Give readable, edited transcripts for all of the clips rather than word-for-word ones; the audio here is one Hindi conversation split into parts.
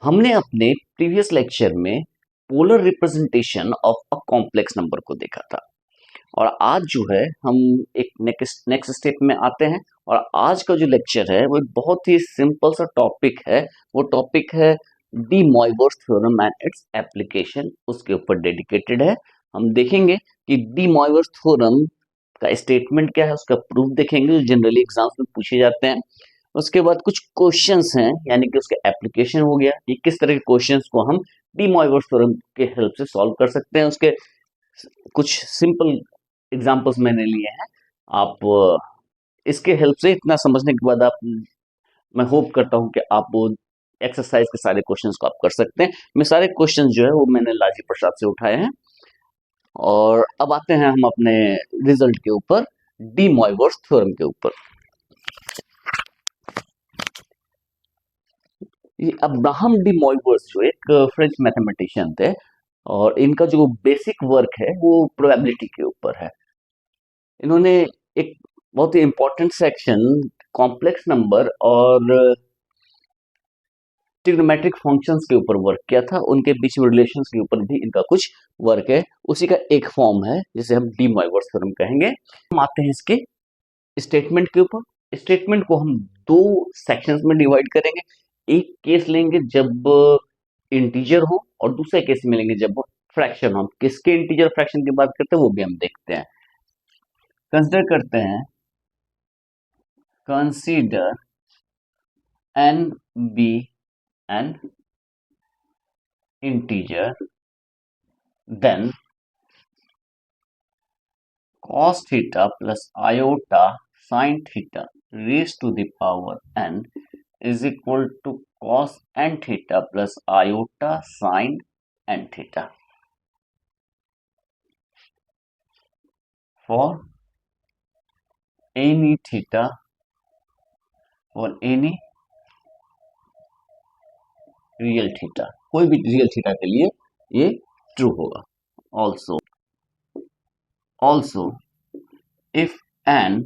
हमने अपने प्रीवियस लेक्चर में polar representation of a complex number को देखा था और आज जो है हम एक नेक्स्ट स्टेप में आते हैं। और आज का जो लेक्चर है वो एक बहुत ही सिंपल सा टॉपिक है। वो टॉपिक है de Moivre's theorem and its application, उसके ऊपर डेडिकेटेड है। हम देखेंगे कि डी मॉइवर्स थ्योरम का स्टेटमेंट क्या है, उसका प्रूफ देखेंगे जो जनरली एग्जाम्स में पूछे जाते हैं। उसके बाद कुछ क्वेश्चंस हैं, यानी कि उसका एप्लीकेशन हो गया कि किस तरह के क्वेश्चंस को हम डी मॉइवर्स थ्योरम के हेल्प से सॉल्व कर सकते हैं। उसके कुछ सिंपल एग्जांपल्स मैंने लिए हैं। आप इसके हेल्प से इतना समझने के बाद आप, मैं होप करता हूं कि आप वो एक्सरसाइज के सारे क्वेश्चंस को आप कर सकते हैं। मैं सारे क्वेश्चंस जो है वो मैंने लाजी प्रसाद से उठाए हैं। और अब आते हैं हम अपने रिजल्ट के ऊपर, डी मॉइवर्स थ्योरम के ऊपर। ये अब्राहम डी मॉइवर्स जो एक फ्रेंच मैथमेटिशियन थे, और इनका जो बेसिक वर्क है वो प्रोबेबिलिटी के ऊपर है। इन्होंने एक बहुत ही इंपॉर्टेंट सेक्शन कॉम्प्लेक्स नंबर और ट्रिग्नोमेट्रिक फंक्शंस के ऊपर वर्क किया था। उनके बीच में रिलेशंस के ऊपर भी इनका कुछ वर्क है। उसी का एक फॉर्म है जिसे हम डी मॉइवर्स थ्योरम कहेंगे। हम आते हैं इसके स्टेटमेंट के ऊपर। स्टेटमेंट को हम दो सेक्शंस में डिवाइड करेंगे। एक केस लेंगे जब इंटीजर हो, और दूसरे केस में लेंगे जब फ्रैक्शन हो। हम किसके इंटीजर फ्रैक्शन की बात करते हैं वो भी हम देखते हैं। कंसिडर करते हैं, consider n be an integer, then cos theta plus iota sin theta raised to the power n is equal to cos n theta plus iota sin n theta for any theta, for any real theta. कोई भी रियल थीटा के लिए ये ट्रू होगा। Also if n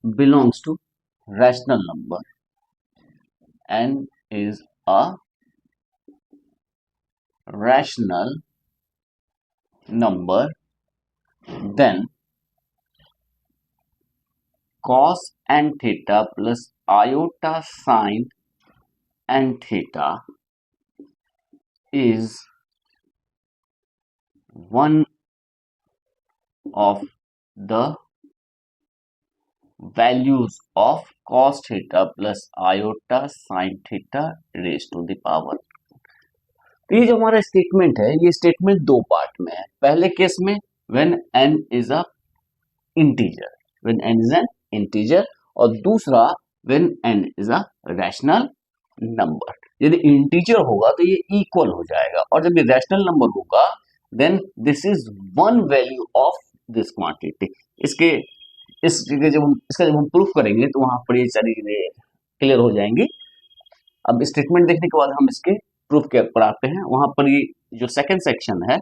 belongs to rational number, n is a rational number, then cos n theta plus iota sin n theta is one of the values of cos theta plus iota sin theta raised to the power। तो ये जो हमारा स्टेटमेंट है, ये स्टेटमेंट दो पार्ट में है। पहले केस में when n is a integer, when n is an integer, और दूसरा when n is a rational number. यदि इंटीजर होगा तो ये इक्वल हो जाएगा, और जब ये रैशनल नंबर होगा then this is one value of this quantity. इसके जब हम प्रूफ करेंगे तो वहां पर ये सारी चीजें क्लियर हो जाएंगी। अब स्टेटमेंट देखने के बाद हम इसके प्रूफ के ऊपर आते हैं। वहां पर ये जो सेकंड सेक्शन है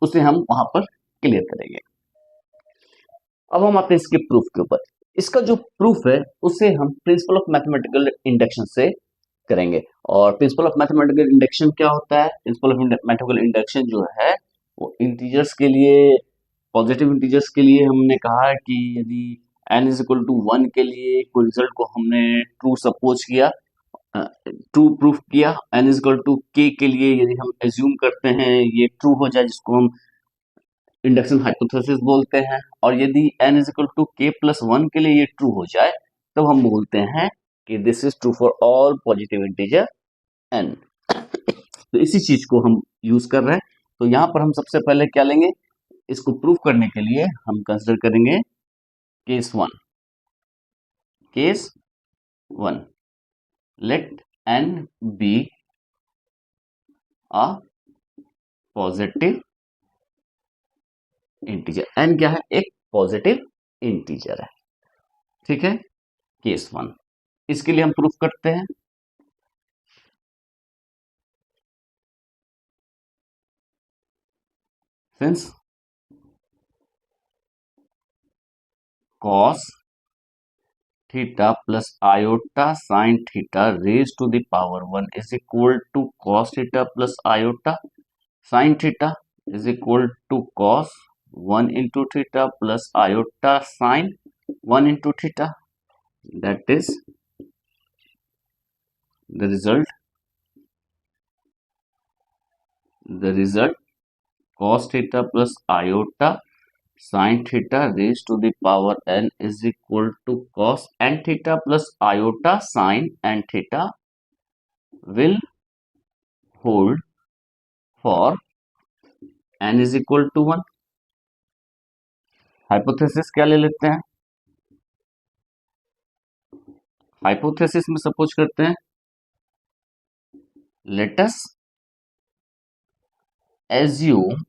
उसे हम वहां पर क्लियर करेंगे। अब हम आते हैं इसके प्रूफ के ऊपर। इसका जो प्रूफ है उसे हम प्रिंसिपल ऑफ मैथमेटिकल इंडक्शन से करेंगे। और प्रिंसिपल ऑफ मैथमेटिकल इंडक्शन क्या होता है? प्रिंसिपल ऑफ मैथमेटिकल इंडक्शन जो है वो इंटीजर्स के लिए, पॉजिटिव इंटीजर्स के लिए हमने कहा है कि यदि n इज इक्वल टू 1 के लिए कोई रिजल्ट को हमने ट्रू सपोज किया, ट्रू प्रूफ किया, n is equal to k के लिए यदि हम एज्यूम करते हैं ये ट्रू हो जाए, जिसको हम इंडक्शन हाइपोथेसिस बोलते हैं, और यदि n is equal to k plus 1 के लिए ये ट्रू हो जाए तब हम बोलते हैं कि this is true for all positive integer n। तो इसी चीज को हम यूज कर रहे हैं। तो यहां पर हम सबसे पहले क्या लेंगे, इसको प्रूव करने के लिए हम कंसिडर करेंगे case one. Case one, let n be a positive integer. n क्या है? एक पॉजिटिव इंटीजर है। ठीक है, केस वन। इसके लिए हम प्रूफ करते हैं, since cos theta plus iota sine theta raise to the power 1 is equal to cos theta plus iota sine theta is equal to cos 1 into theta plus iota sine 1 into theta. That is the result. The result cos theta plus iota sin theta raised to the power n is equal to cos n theta plus iota sin n theta will hold for n is equal to 1. Hypothesis क्या ले लेते हैं? हाइपोथेसिस में सपोज करते हैं let us assume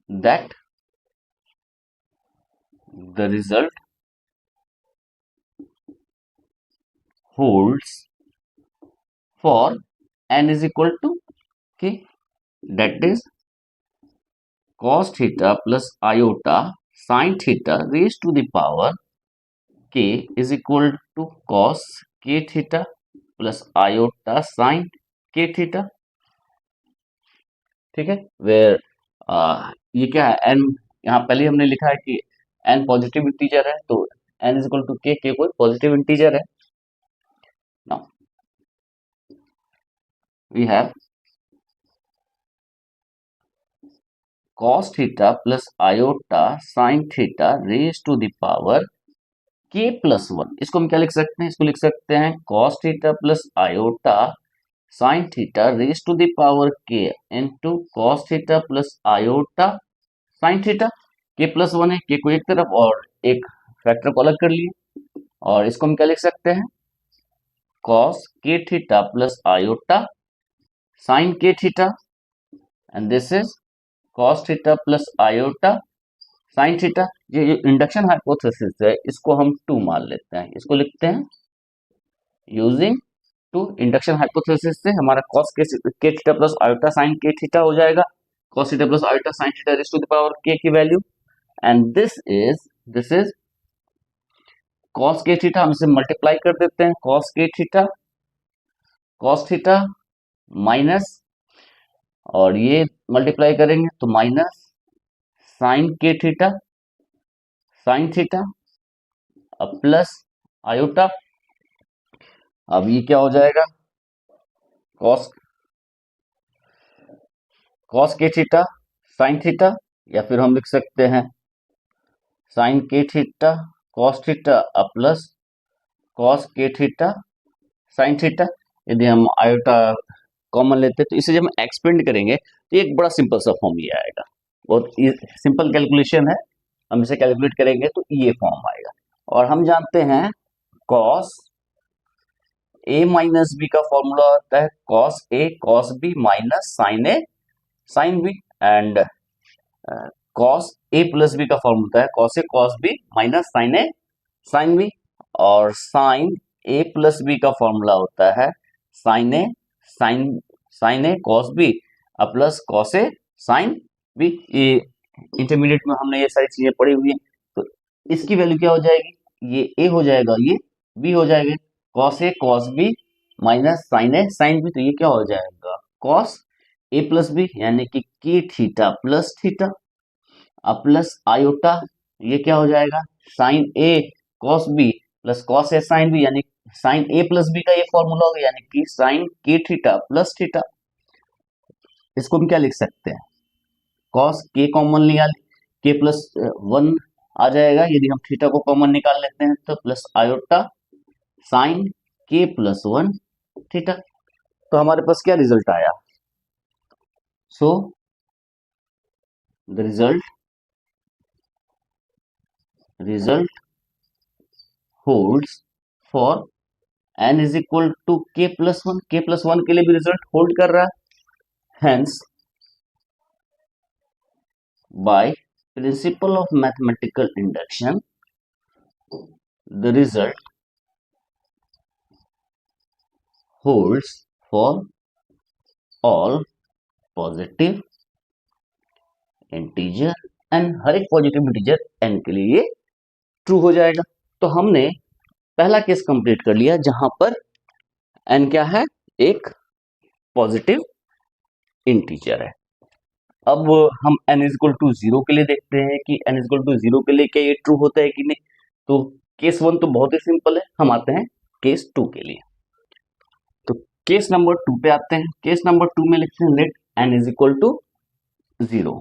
that the result holds for n is equal to k, that is cos theta plus iota sin theta raised to the power k is equal to cos k theta plus iota sin k theta. ठीक है, वेयर ये क्या है n, यहाँ पहले हमने लिखा है कि n पॉजिटिव इंटीजर है तो n is equal to k कोई पॉजिटिव इंटीजर है. Now we have cos theta plus iota sin theta raised to the power k plus 1. इसको हम क्या लिख सकते हैं? इसको लिख सकते हैं cos theta plus iota sin theta raised to the power k into cos theta plus iota sin theta. k plus 1 है, k को एक तरफ और एक फैक्टर को अलग कर लिए और इसको हम क्या लिख सकते हैं? cos k theta plus iota sin k theta and this is cos theta plus iota sin theta. ये जो इंडक्शन हाइपोथेसिस है इसको हम 2 मान लेते हैं. इसको लिखते हैं यूजिंग 2. इंडक्शन हाइपोथेसिस से हमारा cos k theta plus iota sin k theta हो जाएगा. cos theta plus iota sin theta raise to the power k की value and this is cos k theta. हम इसे मल्टीप्लाई कर देते हैं cos थीटा माइनस और ये मल्टीप्लाई करेंगे तो माइनस sin k थीटा अब प्लस आयोटा. अब ये क्या हो जाएगा? cos k theta sin theta या फिर हम लिख सकते हैं sin k theta cos theta अब plus cos k theta sin theta. यदि हम आयोटा कॉमन लेते हैं तो इसे जब हम एक्सपेंड करेंगे तो एक बड़ा सिंपल सा फॉर्म ये आएगा. बहुत सिंपल कैलकुलेशन है. हम इसे कैलकुलेट करेंगे तो ये फॉर्म आएगा और हम जानते हैं cos a माइनस बी का फॉर्मूला होता है cos a cos b minus sin a sin b and cos a plus b का फॉर्मूला होता है cos a cos b minus sin a sin b और sin a प्लस b का फॉर्मूला होता है sin a cos b plus cos a sin b. ये इंटरमीडिएट में हमने ये सारी चीजें पढ़ी हुई हैं तो इसकी वैल्यू क्या हो जाएगी? ये a हो जाएगा, ये b हो जाएगा. cos a cos b minus sin a sin b तो ये क्या हो जाएगा? cos a प्लस b यानी कि k थीटा प्लस थीटा अब प्लस आयोटा ये क्या हो जाएगा? sin a cos b plus cos a sin b यानी sin a प्लस b का ये फॉर्मूला होगा यानी कि sin k theta plus theta. इसको हम क्या लिख सकते हैं? cos k कॉमन निकाल k प्लस 1 आ जाएगा. यदि हम थीटा को कॉमन निकाल लेते हैं तो plus iota sin k plus 1 theta. तो हमारे पास क्या रिजल्ट आया? So the result holds for n is equal to k plus 1. k plus 1 के लिए भी रिजल्ट होल्ड कर रहा है. Hence, by principle of mathematical induction, the result holds for all positive integer and हर एक पॉजिटिव इंटीजर n के लिए ये ट्रू हो जाएगा. तो हमने पहला केस कंप्लीट कर लिया जहां पर n क्या है, एक पॉजिटिव इंटीजर है। अब हम n इक्वल टू 0 के लिए देखते हैं कि n इक्वल टू 0 के लिए क्या ये ट्रू होता है कि नहीं। तो केस 1 तो बहुत ही सिंपल है, हम आते हैं केस 2 के लिए। तो केस नंबर 2 पे आते हैं। केस नंबर 2 में लिखते हैं let n is equal to 0,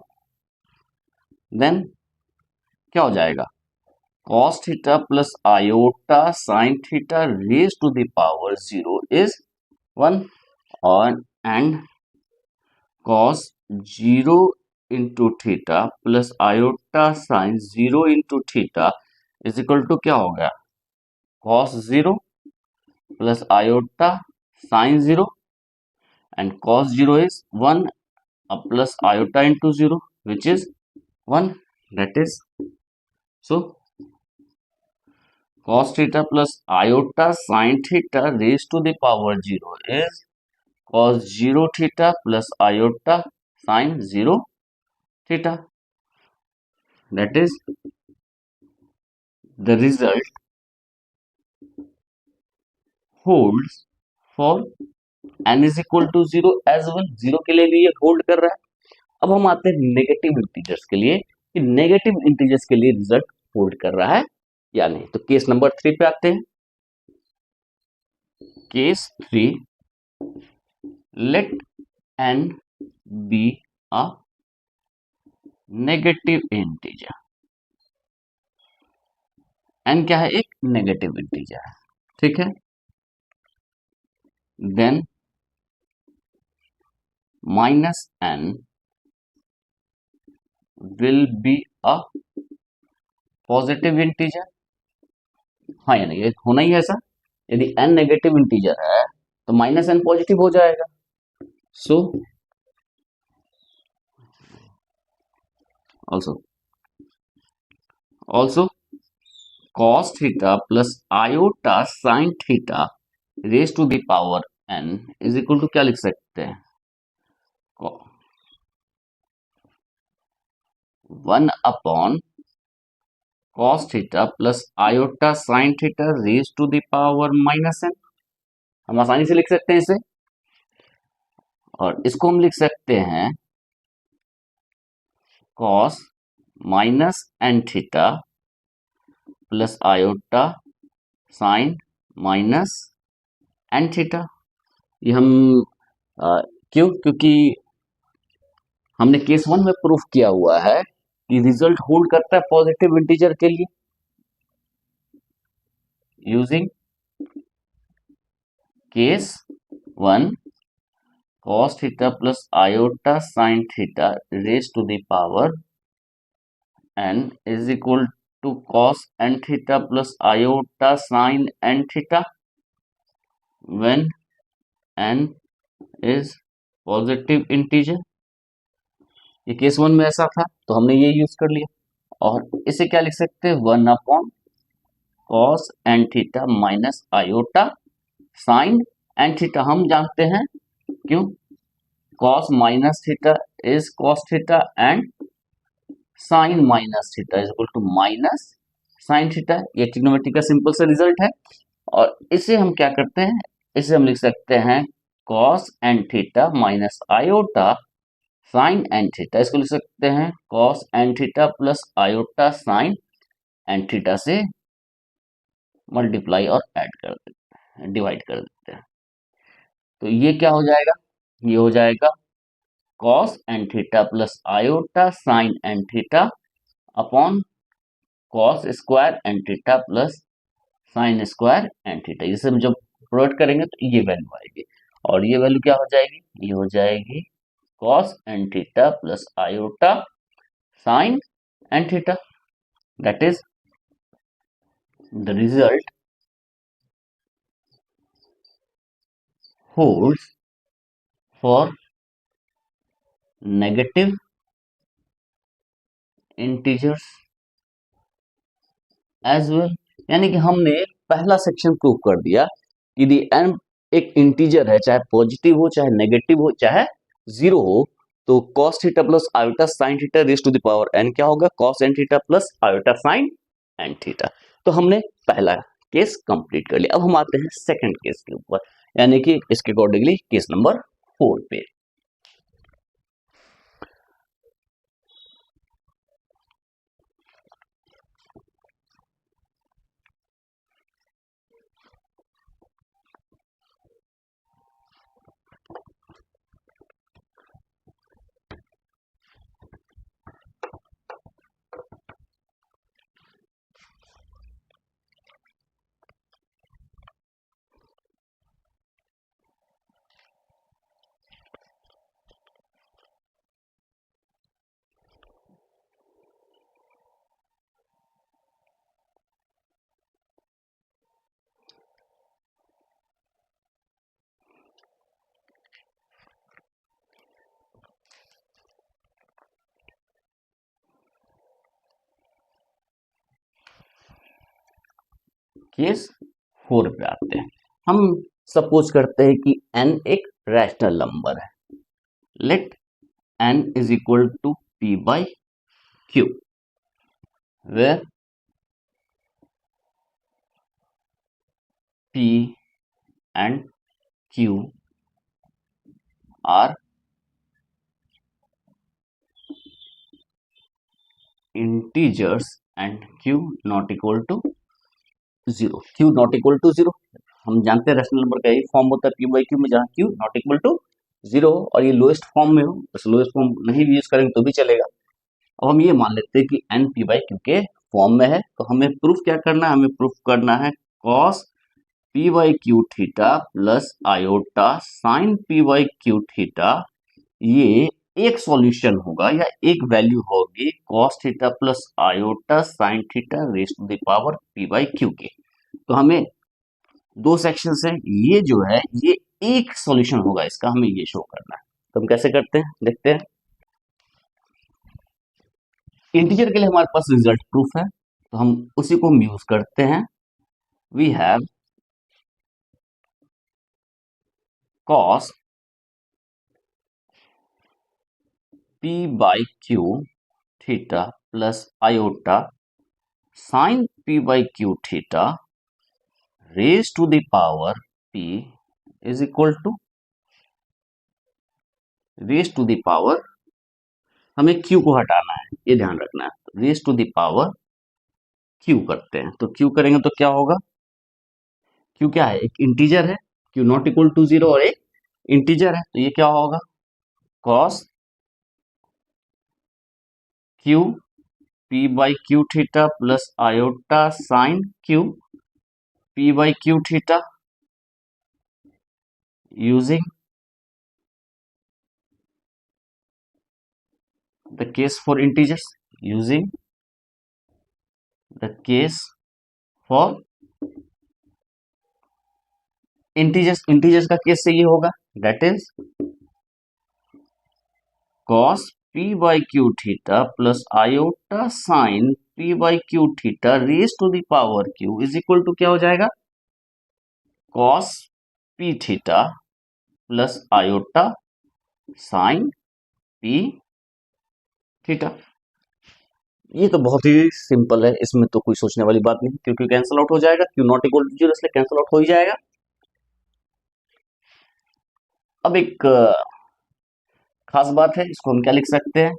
then क्या हो जाएगा, cos theta plus iota sine theta raise to the power 0 is 1 और and cos 0 into theta plus iota sine 0 into theta is equal to क्या हो गया, cos 0 plus iota sine 0 and cos 0 is 1 plus iota into 0 which is 1, that is so cos theta plus iota sin theta raised to the power 0 is cos 0 theta plus iota sin 0 theta, that is the result holds for n is equal to 0 as well। 0 के लिए भी ये होल्ड कर रहा है। अब हम आते हैं नेगेटिव इंटीजर्स के लिए कि नेगेटिव इंटीजर्स के लिए रिजल्ट होल्ड कर रहा है या नहीं। तो केस नंबर 3 पे आते हैं। Case 3, let n be a negative integer. n क्या है, एक नेगेटिव इंटीजर है, ठीक है। Then minus n will be a positive integer. हाँ या नहीं, ये होना ही है ऐसा। यदि n नेगेटिव इंटीजर है तो माइनस n पॉजिटिव हो जाएगा। सो also cos theta plus iota sin theta raised to the power n is equal to क्या लिख सकते हैं, 1 upon cos theta plus iota sin theta raised to the power minus n। हम आसानी से लिख सकते हैं इसे, और इसको हम लिख सकते हैं cos minus n theta plus iota sine minus n theta. ये हम क्योंकि हमने केस 1 में प्रूफ किया हुआ है कि रिजल्ट होल्ड करता है पॉजिटिव इंटीजर के लिए using case 1 cos theta plus iota sine theta raise to the power n is equal to cos n theta plus iota sin n theta when n is positive integer. ये केस 1 में ऐसा था तो हमने ये यूज कर लिया, और इसे क्या लिख सकते हैं, 1 upon cos n theta minus iota sine n theta. हम जानते हैं क्यों, cos minus theta is cos theta and sine minus theta is equal to minus sine theta. ये ट्रिग्नोमेट्री का सिंपल सा रिजल्ट है। और इसे हम क्या करते हैं, इसे हम लिख सकते हैं cos n theta minus iota sine n theta. इसको लिख सकते हैं cos n theta plus iota sine n theta से मल्टीप्लाई और ऐड कर देते हैं, डिवाइड कर देते हैं। तो ये क्या हो जाएगा, ये हो जाएगा cos n theta plus iota sine n theta upon cos square n theta plus sine square n theta. इसे हम जब प्रोडक्ट करेंगे तो ये वैल्यू आएगी, और ये वैल्यू क्या हो जाएगी, ये हो जाएगी cos n theta plus iota sine n theta. That is the result holds for negative integers as well। यानी कि हमने पहला सेक्शन प्रूव कर दिया कि यदि n एक इंटीजर है, चाहे पॉजिटिव हो चाहे नेगेटिव हो चाहे जीरो हो, तो cos theta plus iota sine theta raise to the power n क्या होगा, cos n theta plus iota sine n theta. तो हमने पहला केस कंप्लीट कर लिया। अब हम आते हैं सेकंड केस के ऊपर, यानी कि इसके अकॉर्डिंगली केस नंबर 4 पे। केस 4 पे आते हैं। हम सपोज करते हैं कि n एक रैशनल नंबर है। Let n is equal to p by q, where p and q are integers and q not equal to 0। q not equal to 0 हम जानते हैं रैशनल नंबर का यही फॉर्म होता है p बाई q में, जहां q नॉट इक्वल टू 0 और ये लोएस्ट फॉर्म में हो, बस लोएस्ट फॉर्म नहीं भी यूज करेंगे तो भी चलेगा। अब हम ये मान लेते हैं कि n p बाई q के फॉर्म में है, तो हमें प्रूफ क्या करना है, हमें प्रूफ करना है cos p by q theta plus iota sine p by q theta, ये एक सॉल्यूशन होगा या एक वैल्यू होगी cos theta plus iota sine theta raise to the power p by q के। तो हमें दो सेक्शन है, ये जो है ये एक सॉल्यूशन होगा इसका, हमें ये शो करना है। तो हम कैसे करते हैं देखते हैं। इंटीजर के लिए हमारे पास रिजल्ट प्रूफ है, तो हम उसी को हम यूज करते हैं। We have cos p by q theta plus iota sine p by q theta raise to the power p is equal to raise to the power, हमें q को हटाना है, ये ध्यान रखना है। तो raise to the power q करते हैं, तो q करेंगे तो क्या होगा, q क्या है, एक इंटीजर है, q नॉट इक्वल टू 0 और एक इंटीजर है, तो ये क्या होगा cos q p by q theta plus iota sign q p by q theta using the case for integers, using the case for integers। integers का केस से ये होगा, that is cos p by q theta plus iota sine p by q theta raise to the power q is equal to क्या हो जाएगा, cos p theta plus iota sine p theta. ये तो बहुत ही सिंपल है, इसमें तो कोई सोचने वाली बात नहीं, क्योंकि कैंसिल आउट हो जाएगा, क्यू नॉट इक्वल टू 0 इसलिए कैंसिल आउट हो ही जाएगा। अब एक खास बात है, इसको हम क्या लिख सकते हैं,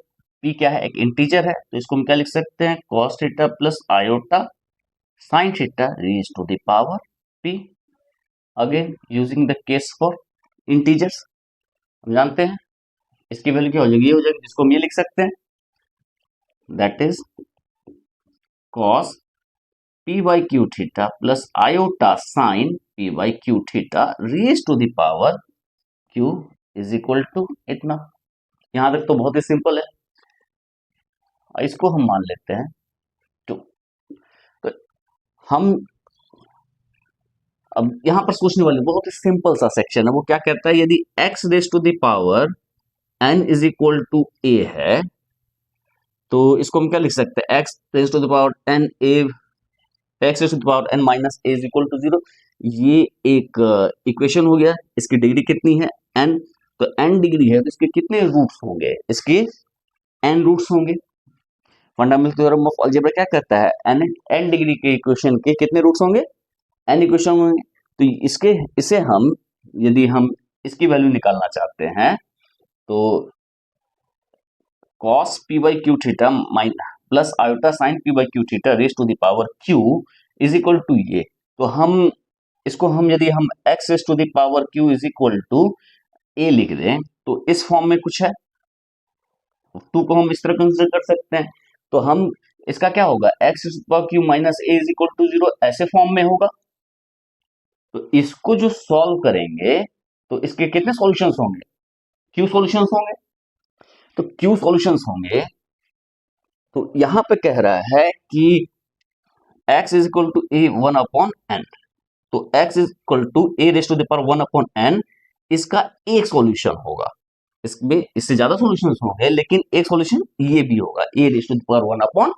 p क्या है, एक इंटीजर है, तो इसको हम क्या लिख सकते हैं, cos theta plus iota sine theta raise to the power p, again using the case for integers. हम जानते हैं इसकी वैल्यू क्या हो जाएगी, ये हो जाएगी, जिसको हम ये लिख सकते हैं, that is cos p by q theta plus iota sine p by q theta raise to the power q is equal to इतना। यहां तक तो बहुत ही सिंपल है, इसको हम मान लेते हैं 2। तो हम अब यहां पर सोचने वाले बहुत ही सिंपल सा सेक्शन है, वो क्या कहता है, यदि x raise to the power n is equal to a है, तो इसको हम क्या लिख सकते हैं, x raise to the power n a, x raise to the power n minus a is equal to 0। ये एक इक्वेशन हो गया, इसकी डिग्री कितनी है n, तो n डिग्री है, तो इसके कितने रूट्स होंगे, इसके n रूट्स होंगे। फंडामेंटल थ्योरम ऑफ अलजेब्रा क्या कहता है, n डिग्री के इक्वेशन के कितने रूट्स होंगे, n इक्वेशन होंगे। तो इसे हम यदि हम इसकी वैल्यू निकालना चाहते हैं तो cos p by q theta plus iota sin p by q theta raise to the power q is equal to ये। तो हम इसको यदि हम x raise to the power q is equal to a लिख दें तो इस फॉर्म में कुछ है, 2 को हम इस तरह कंसीडर कर सकते हैं। तो हम इसका क्या होगा, x raise to the power q minus a is equal to 0 ऐसे फॉर्म में होगा। तो इसको जो सॉल्व करेंगे तो इसके कितने सॉल्यूशंस होंगे, q सॉल्यूशंस होंगे। तो q सॉल्यूशंस होंगे तो यहां पे कह रहा है कि x is equal to a 1 upon n। तो x is equal to a raise to the power 1 upon n इसका एक सॉल्यूशन होगा। इसमें इससे ज्यादा सॉल्यूशंस होंगे लेकिन एक सॉल्यूशन ये भी होगा, A raise to the power 1 upon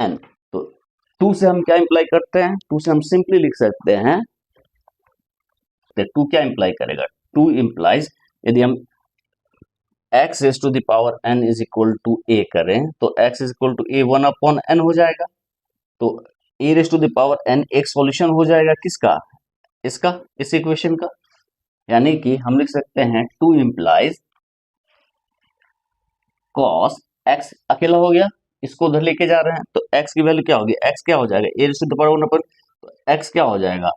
n। तो 2 से हम क्या इंप्लाई करते हैं, 2 से हम सिंपली लिख सकते हैं, तो 2 क्या इंप्लाई करेगा, 2 इंप्लाइज यदि हम x raise to the power n is equal to a करें तो x is equal to a 1 upon n हो जाएगा। तो a raise to the power n एक सॉल्यूशन हो जाएगा किसका, इसका, इस इक्वेशन का। यानी कि हम लिख सकते हैं 2 इंप्लाइज cos x अकेला हो गया, इसको उधर लेके जा रहे हैं तो x की वैल्यू क्या होगी, x क्या हो जाएगा, a raise to the power 1 upon, तो x क्या हो जाएगा,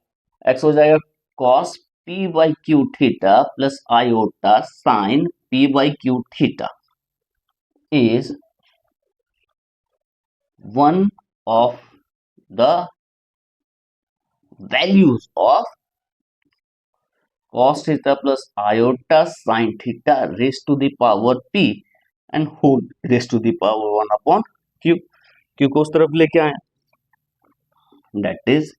x हो जाएगा cos p by q theta plus iota sin p by q theta is one of the values of cos theta plus iota sin theta raised to the power p and whole raised to the power 1 upon q। q को उस तरफ लेके आए, that is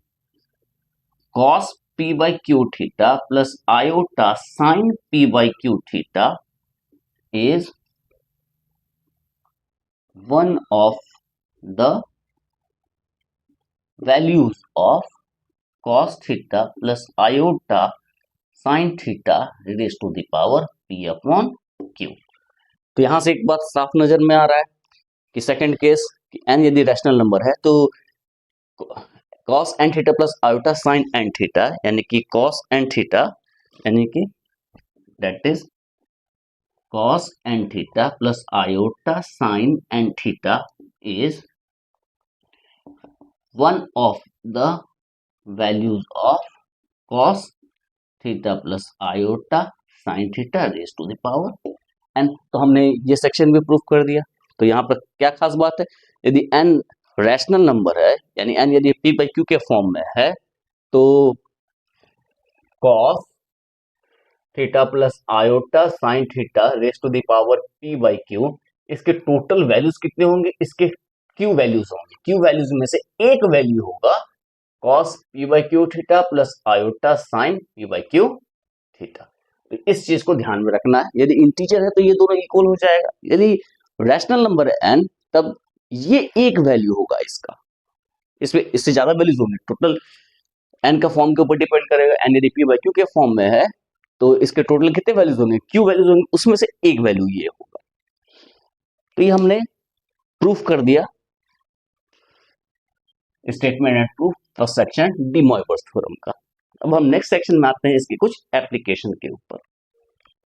cos p by q theta plus iota sin p by q theta is one of the values of cos theta plus iota sin theta raised to the power p upon q। तो यहां से एक बात साफ नजर में आ रहा है कि सेकंड केस n यदि रैशनल नंबर है तो cos n theta plus iota sin n theta यानी कि cos n थीटा यानी कि that is cos n theta plus iota sin n theta is one of the values of cos theta plus iota sin theta raise to the power n। तो हमने ये सेक्शन भी प्रूफ कर दिया। तो यहाँ पर क्या खास बात है, यदि n रैशनल नंबर है यानी n यदि p by q के फॉर्म में है तो cos theta plus iota sin theta raise to the power p by q इसके टोटल वैल्यूज कितने होंगे, इसके q वैल्यूज होंगे। q वैल्यूज में से एक वैल्यू होगा cos p by q theta plus iota sin p by q theta. तो इस चीज को ध्यान में रखना है, यदि इंटीजर है तो ये दोनों इक्वल हो जाएगा, यदि रैशनल नंबर है n तब ये एक वैल्यू होगा इसका, इसमें इससे ज्यादा वैल्यूज होंगे। टोटल n का फॉर्म के ऊपर डिपेंड करेगा, n यदि p by q के फॉर्म में है तो इसके टोटल कितने वैल्यूज होंगे, q वैल्यूज होंगे, उसमें से एक वैल्यू ये होगा। तो ये हमने प्रूफ कर दिया statement and proof first section D Moivre's theorem का। अब हम नेक्स्ट सेक्शन में आते हैं इसकी कुछ एप्लीकेशन के ऊपर।